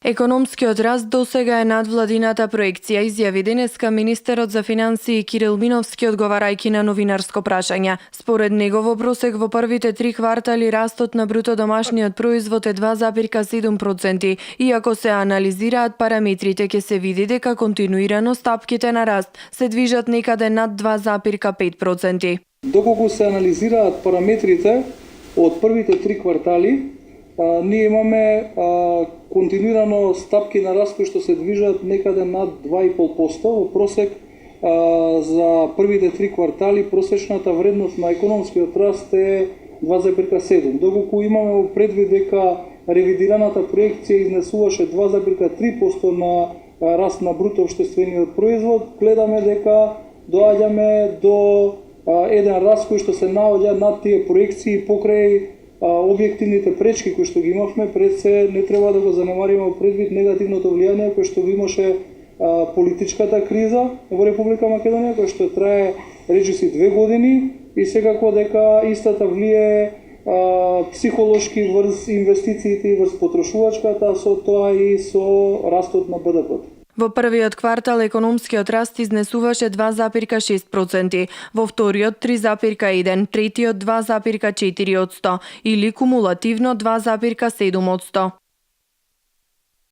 Економскиот раст досега е над владината проекција, изјави денеска министерот за финансии Кирил Миновски одговарајќи на новинарско прашање. Според него во просек во првите 3 квартали растот на бруто домашниот производ е 2,7%, иако се анализираат параметрите ќе се види дека континуирано стапките на раст се движат некаде над 2,5%. Доколку се анализираат параметрите од првите 3 квартали, ние имаме континуирано стапки на раст кои што се движат некаде над 2,5%. Во просек за првите 3 квартали просечната вредност на економскиот раст е 2,7%. Доколку имаме во предвид дека ревидираната проекција изнесуваше 2,3% на раст на бруто општествениот производ, гледаме дека доаѓаме до еден раст кој што се наоѓа над тие проекции покрај објективните пречки кои што ги имавме. Пред се не треба да го занемариме предвид негативното влијание кој што го имаше политичката криза во Република Македонија, кој што трае речиси 2 години и секако дека истата влие психолошки врз инвестициите и врз потрошувачката, со тоа и со растот на БДП. Во првиот квартал економскиот раст изнесуваше 2,6%, во вториот 3,1%, третиот 2,4% или кумулативно 2,7%.